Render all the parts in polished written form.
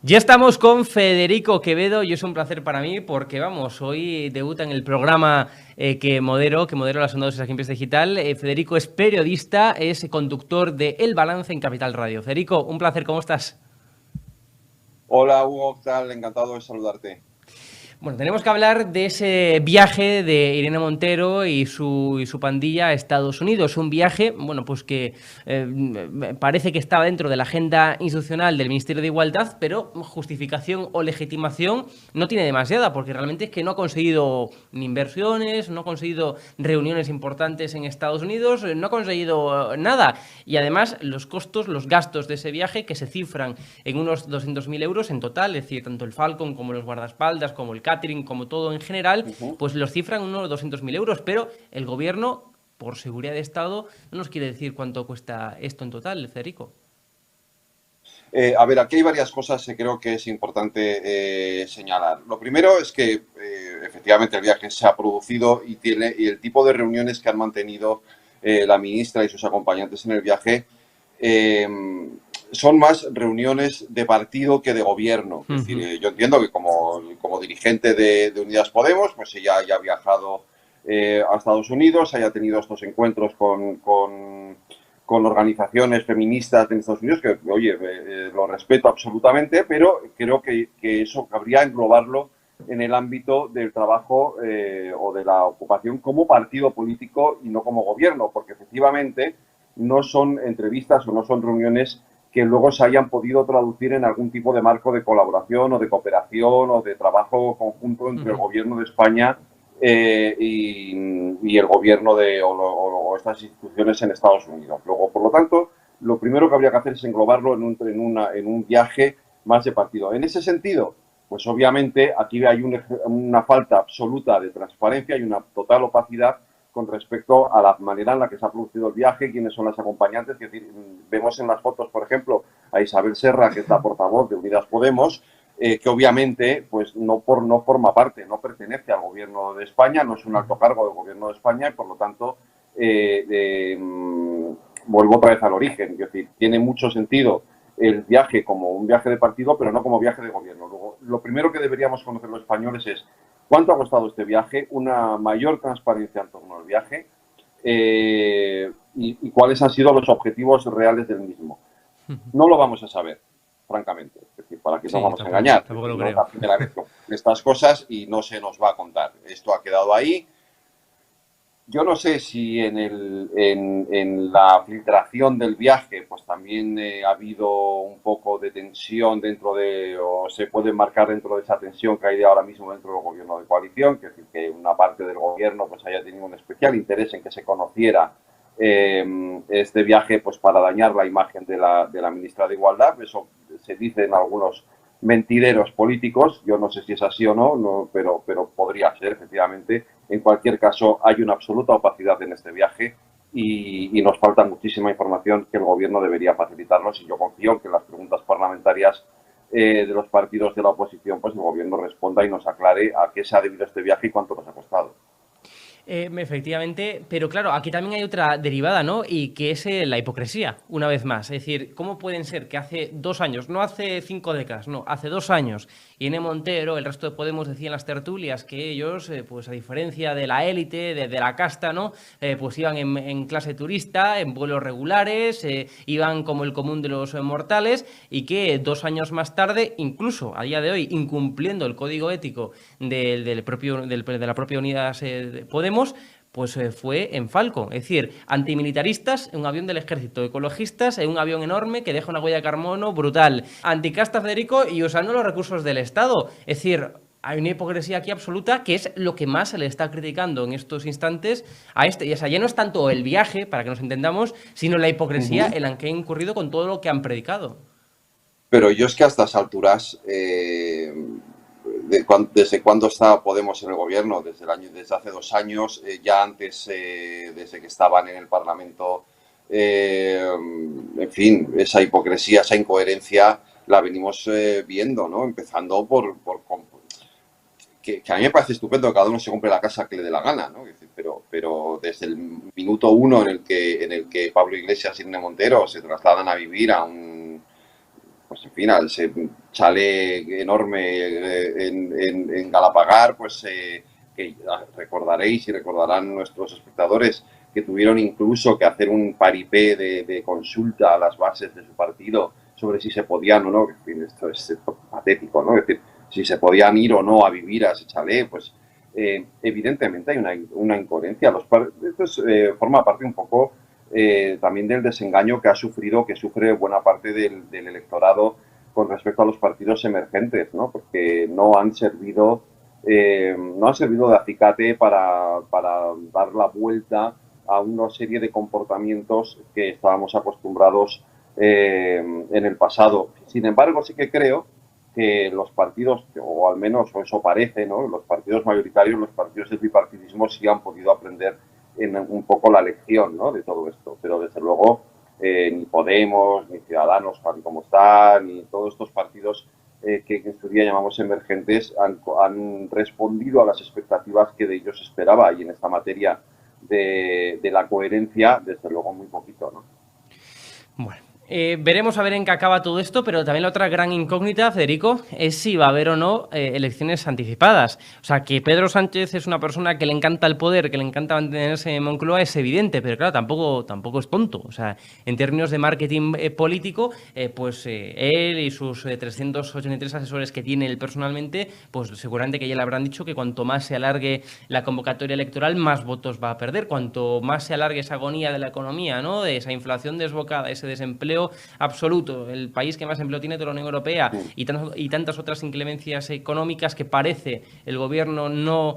Ya estamos con Federico Quevedo y es un placer para mí porque, vamos, hoy debuta en el programa que modero las Ondas aquí en Empresa Digital. Federico es periodista, es conductor de El Balance en Capital Radio. Federico, un placer, ¿cómo estás? Hola Hugo, ¿qué tal? Encantado de saludarte. Bueno, tenemos que hablar de ese viaje de Irene Montero y su pandilla a Estados Unidos. Un viaje, bueno, pues que parece que estaba dentro de la agenda institucional del Ministerio de Igualdad, pero justificación o legitimación no tiene demasiada, porque realmente es que no ha conseguido ni inversiones, no ha conseguido reuniones importantes en Estados Unidos, no ha conseguido nada. Y además los costos, los gastos de ese viaje, que se cifran en unos 200.000 euros en total, es decir, tanto el Falcon como los guardaespaldas, como el catering, como todo en general, Ujú. pues los cifran en unos 200.000 euros, pero el gobierno, por seguridad de Estado, no nos quiere decir cuánto cuesta esto en total, Federico. A ver, aquí hay varias cosas que creo que es importante señalar. Lo primero es que efectivamente el viaje se ha producido y el tipo de reuniones que han mantenido la ministra y sus acompañantes en el viaje eh, son más reuniones de partido que de gobierno. Uh Es decir, -huh. yo entiendo que como dirigente de Unidas Podemos, pues ella haya viajado a Estados Unidos, haya tenido estos encuentros con organizaciones feministas en Estados Unidos, que, oye, lo respeto absolutamente, pero creo que eso cabría englobarlo en el ámbito del trabajo o de la ocupación como partido político y no como gobierno, porque efectivamente no son entrevistas o no son reuniones que luego se hayan podido traducir en algún tipo de marco de colaboración o de cooperación o de trabajo conjunto Uh entre el -huh. gobierno de España y el gobierno o estas instituciones en Estados Unidos. Luego, por lo tanto, lo primero que habría que hacer es englobarlo en un viaje más de partido. En ese sentido, pues obviamente aquí hay una falta absoluta de transparencia y una total opacidad con respecto a la manera en la que se ha producido el viaje, quiénes son las acompañantes. Es decir, vemos en las fotos, por ejemplo, a Isabel Serra, que es la portavoz de Unidas Podemos, que obviamente pues no forma parte, no pertenece al gobierno de España, no es un alto cargo del gobierno de España y por lo tanto vuelvo otra vez al origen. Es decir, tiene mucho sentido el viaje como un viaje de partido, pero no como viaje de gobierno. Luego, lo primero que deberíamos conocer los españoles es cuánto ha costado este viaje, una mayor transparencia en torno al viaje y cuáles han sido los objetivos reales del mismo. Uh -huh. No lo vamos a saber, francamente. Es decir, ¿para qué nos Sí, vamos a tampoco, engañar? Es tampoco decir, lo no es creo. la primera vez que ocurren estas cosas y no se nos va a contar. Esto ha quedado ahí. Yo no sé si en la filtración del viaje pues también ha habido un poco de tensión o se puede marcar dentro de esa tensión que hay ahora mismo dentro del gobierno de coalición, que es decir, que una parte del gobierno pues haya tenido un especial interés en que se conociera este viaje pues para dañar la imagen de la ministra de Igualdad. Eso se dice en algunos mentideros políticos. Yo no sé si es así o no, pero podría ser, efectivamente. En cualquier caso, hay una absoluta opacidad en este viaje y nos falta muchísima información que el gobierno debería facilitarnos y yo confío en que las preguntas parlamentarias de los partidos de la oposición, pues el gobierno responda y nos aclare a qué se ha debido este viaje y cuánto nos ha costado. Efectivamente, pero claro, aquí también hay otra derivada, ¿no? Y que es la hipocresía, una vez más. Es decir, ¿cómo pueden ser que hace 2 años, no hace 5 décadas, no, hace 2 años, Irene Montero, el resto de Podemos decían en las tertulias que ellos, pues a diferencia de la élite, de la casta, ¿no? Pues iban en clase turista, en vuelos regulares, iban como el común de los mortales y que 2 años más tarde, incluso a día de hoy, incumpliendo el código ético de la propia unidad Podemos, pues fue en Falcon, es decir, antimilitaristas en un avión del ejército, ecologistas en un avión enorme que deja una huella de carbono brutal, anticasta Federico y usando los recursos del Estado, es decir, hay una hipocresía aquí absoluta que es lo que más se le está criticando en estos instantes a este. Y o sea, ya no es tanto el viaje, para que nos entendamos, sino la Uh hipocresía -huh. en la que han incurrido con todo lo que han predicado. Pero yo es que a estas alturas, ¿desde cuándo está Podemos en el gobierno? Desde hace 2 años, ya antes, desde que estaban en el Parlamento, en fin, esa hipocresía, esa incoherencia la venimos viendo, ¿no? Empezando que a mí me parece estupendo que cada uno se compre la casa que le dé la gana, ¿no? Pero desde el minuto uno en el que Pablo Iglesias y Irene Montero se trasladan a vivir pues en fin, al ese chalet enorme en Galapagar, pues que recordaréis y recordarán nuestros espectadores que tuvieron incluso que hacer un paripé de consulta a las bases de su partido sobre si se podían o no, en fin, esto es patético, ¿no? Es decir, si se podían ir o no a vivir a ese chalet, pues evidentemente hay una incoherencia. Esto forma parte un poco también del desengaño que sufre buena parte del electorado con respecto a los partidos emergentes, ¿no? Porque no han servido de acicate para dar la vuelta a una serie de comportamientos que estábamos acostumbrados en el pasado. Sin embargo, sí que creo que los partidos, o al menos eso parece, ¿no? Los partidos mayoritarios, los partidos del bipartidismo sí han podido aprender un poco la lección, ¿no? De todo esto. Pero desde luego ni Podemos, ni Ciudadanos, tal y como están, ni todos estos partidos que en su día llamamos emergentes han respondido a las expectativas que de ellos esperaba, y en esta materia de la coherencia, desde luego muy poquito, ¿no? Bueno, veremos a ver en qué acaba todo esto, pero también la otra gran incógnita, Federico, es si va a haber o no elecciones anticipadas. O sea, que Pedro Sánchez es una persona que le encanta el poder, que le encanta mantenerse en Moncloa, es evidente, pero claro, tampoco es tonto. O sea, en términos de marketing político, él y sus 383 asesores que tiene él personalmente, pues seguramente que ya le habrán dicho que cuanto más se alargue la convocatoria electoral, más votos va a perder. Cuanto más se alargue esa agonía de la economía, ¿no? De esa inflación desbocada, ese desempleo absoluto, el país que más empleo tiene de la Unión Europea, y tantas otras inclemencias económicas que parece el gobierno no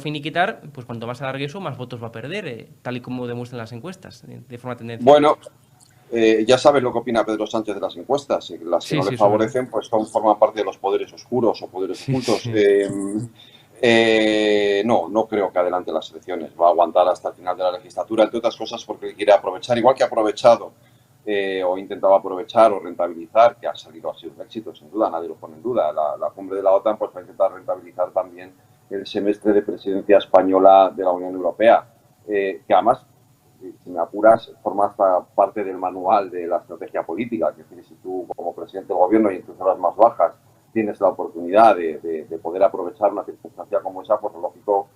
finiquitar, pues cuanto más alargue eso, más votos va a perder, tal y como demuestran las encuestas, de forma tendencial. Bueno, ya sabes lo que opina Pedro Sánchez de las encuestas. Las que no le favorecen, pues forman parte de los poderes oscuros o poderes ocultos. No creo que adelante las elecciones. Va a aguantar hasta el final de la legislatura, entre otras cosas porque quiere aprovechar, igual que ha aprovechado o intentaba aprovechar o rentabilizar, que ha sido un éxito, sin duda, nadie lo pone en duda. La cumbre de la OTAN pues va a intentar rentabilizar también el semestre de presidencia española de la Unión Europea, que además, si me apuras, forma parte del manual de la estrategia política. Es decir, si tú, como presidente del gobierno y en tus horas más bajas, tienes la oportunidad de poder aprovechar una circunstancia como esa, pues lo lógico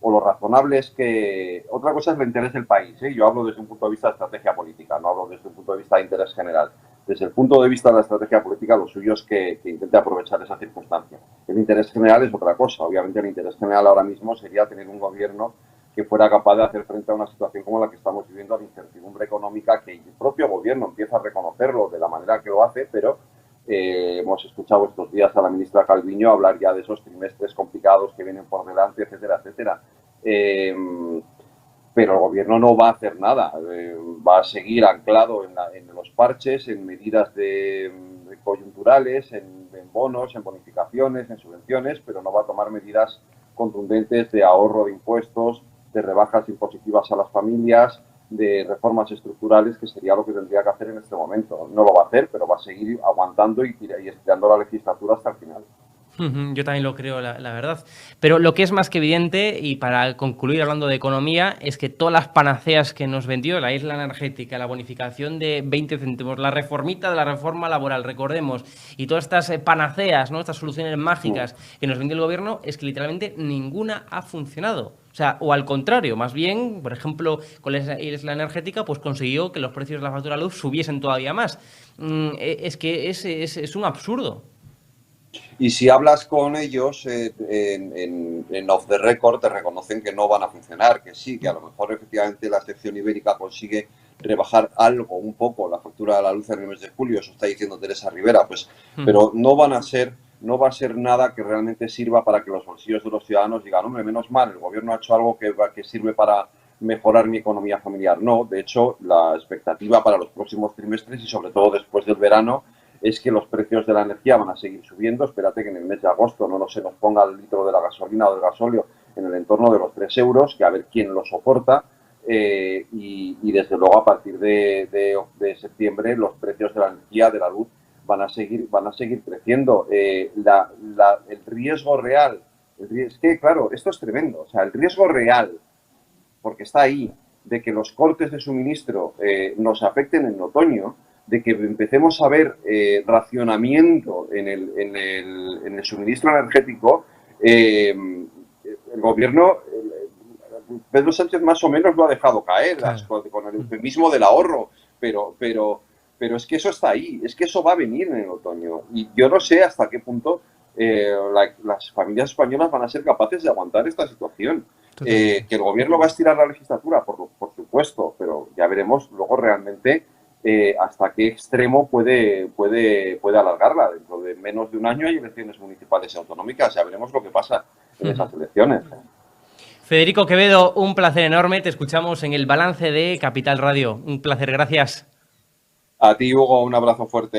o lo razonable es que... Otra cosa es el interés del país, ¿eh? Yo hablo desde un punto de vista de estrategia política, no hablo desde un punto de vista de interés general. Desde el punto de vista de la estrategia política, lo suyo es que intente aprovechar esa circunstancia. El interés general es otra cosa. Obviamente el interés general ahora mismo sería tener un gobierno que fuera capaz de hacer frente a una situación como la que estamos viviendo, de incertidumbre económica, que el propio gobierno empieza a reconocerlo de la manera que lo hace, pero hemos escuchado estos días a la ministra Calviño hablar ya de esos trimestres complicados que vienen por delante, etcétera, etcétera. Pero el gobierno no va a hacer nada, va a seguir anclado en los parches, en medidas coyunturales, en bonos, en bonificaciones, en subvenciones, pero no va a tomar medidas contundentes de ahorro de impuestos, de rebajas impositivas a las familias, de reformas estructurales, que sería lo que tendría que hacer en este momento. No lo va a hacer, pero va a seguir aguantando y estirando la legislatura hasta el final. Yo también lo creo, la verdad. Pero lo que es más que evidente, y para concluir hablando de economía, es que todas las panaceas que nos vendió, la isla energética, la bonificación de 20 céntimos, la reformita de la reforma laboral, recordemos, y todas estas panaceas, ¿no? Estas soluciones mágicas que nos vendió el gobierno, es que literalmente ninguna ha funcionado. O sea, o al contrario, más bien, por ejemplo, con la isla energética, pues consiguió que los precios de la factura de luz subiesen todavía más. Es que es un absurdo. Y si hablas con ellos en off the record, te reconocen que no van a funcionar, que sí, que a lo mejor efectivamente la sección ibérica consigue rebajar algo, un poco, la factura de la luz en el mes de julio, eso está diciendo Teresa Rivera, pues, pero no va a ser nada que realmente sirva para que los bolsillos de los ciudadanos digan, hombre, menos mal, el gobierno ha hecho algo que sirve para mejorar mi economía familiar. No, de hecho, la expectativa para los próximos trimestres y sobre todo después del verano es que los precios de la energía van a seguir subiendo. Espérate que en el mes de agosto no se nos ponga el litro de la gasolina o del gasóleo en el entorno de los 3 euros, que a ver quién lo soporta. Y desde luego a partir de septiembre los precios de la energía, de la luz, van a seguir creciendo. El riesgo real, es que claro, esto es tremendo. O sea, el riesgo real, porque está ahí, de que los cortes de suministro nos afecten en otoño, de que empecemos a ver racionamiento en el suministro energético, el gobierno, Pedro Sánchez más o menos lo ha dejado caer, claro, con el eufemismo del ahorro, pero es que eso está ahí, es que eso va a venir en el otoño. Y yo no sé hasta qué punto las familias españolas van a ser capaces de aguantar esta situación. Que el gobierno va a estirar la legislatura, por supuesto, pero ya veremos luego realmente hasta qué extremo puede alargarla. Dentro de menos de un año hay elecciones municipales y autonómicas, ya veremos lo que pasa en esas elecciones. Federico Quevedo, un placer enorme. Te escuchamos en el balance de Capital Radio. Un placer, gracias. A ti, Hugo, un abrazo fuerte.